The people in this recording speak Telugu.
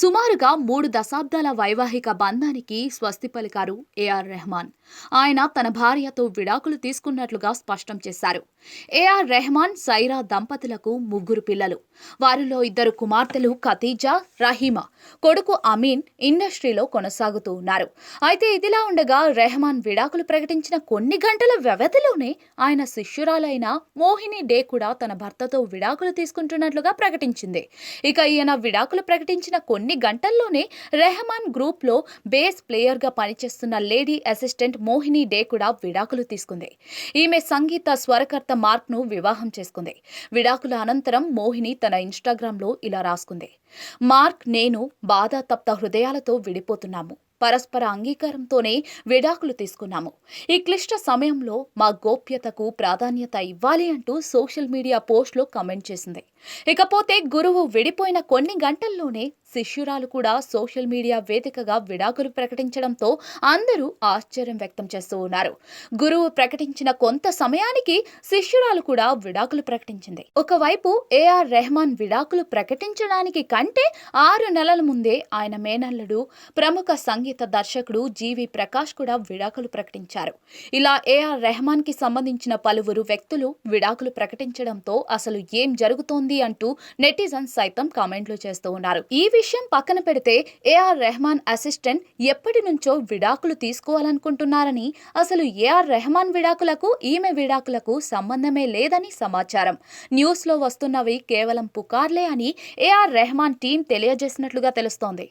సుమారుగా 3 దశాబ్దాల వైవాహిక బంధానికి స్వస్తి పలికారు ఏఆర్ రెహమాన్. ఆయన తన భార్యతో విడాకులు తీసుకున్నట్లుగా స్పష్టం చేశారు. ఏఆర్ రెహమాన్, సైరా దంపతులకు 3 పిల్లలు. వారిలో 2 కుమార్తెలు ఖతీజా, రహీమా, కొడుకు అమీన్ ఇండస్ట్రీలో కొనసాగుతూ ఉన్నారు. అయితే ఇదిలా ఉండగా రెహమాన్ విడాకులు ప్రకటించిన కొన్ని గంటల వ్యవధిలోనే ఆయన శిష్యురాలైన మోహిని డే కూడా తన భర్తతో విడాకులు తీసుకుంటున్నట్లుగా ప్రకటించింది. ఇక ఈయన విడాకులు ప్రకటించిన కొన్ని గంటల్లోనే రెహమాన్ గ్రూప్ లో బేస్ ప్లేయర్ గా పనిచేస్తున్న లేడీ అసిస్టెంట్ మోహిని డే కూడా విడాకులు తీసుకుంది. ఈమె సంగీత స్వరకర్త మార్క్ ను వివాహం చేసుకుంది. విడాకుల అనంతరం మోహిని తన ఇన్స్టాగ్రామ్ లో ఇలా రాసుకుంది: మార్క్, నేను బాధాతప్త హృదయాలతో విడిపోతున్నాము. పరస్పర అంగీకారంతోనే విడాకులు తీసుకున్నాము. ఈ క్లిష్ట సమయంలో మా గోప్యతకు ప్రాధాన్యత ఇవ్వాలి అంటూ సోషల్ మీడియా పోస్ట్లో కామెంట్ చేసింది. ఇకపోతే గురువు విడిపోయిన కొన్ని గంటల్లోనే శిష్యురాలు కూడా సోషల్ మీడియా వేదికగా విడాకులు ప్రకటించడంతో అందరూ ఆశ్చర్యం వ్యక్తం చేస్తూ ఉన్నారు. గురువు ప్రకటించిన కొంత సమయానికి శిష్యురాలు కూడా విడాకులు ప్రకటించింది. ఒకవైపు ఏఆర్ రెహమాన్ విడాకులు ప్రకటించడానికి కంటే 6 నెలల ముందే ఆయన మేనల్లుడు, ప్రముఖ సంగీత దర్శకుడు జీవి ప్రకాష్ కూడా విడాకులు ప్రకటించారు. ఇలా ఏఆర్ రెహమాన్ కి సంబంధించిన పలువురు వ్యక్తులు విడాకులు ప్రకటించడంతో అసలు ఏం జరుగుతోంది అంటూ నెటిజన్స్ సైతం కామెంట్లు చేస్తూ ఉన్నారు. ఈ విషయం పక్కన పెడితే ఏఆర్ రెహమాన్ అసిస్టెంట్ ఎప్పటి నుంచో విడాకులు తీసుకోవాలనుకుంటున్నారని, అసలు ఏఆర్ రెహమాన్ విడాకులకు ఈమె విడాకులకు సంబంధమే లేదని సమాచారం. న్యూస్ లో వస్తున్నవి కేవలం పుకార్లే అని ఏఆర్ రెహమాన్ టీం తెలియజేసినట్లుగా తెలుస్తోంది.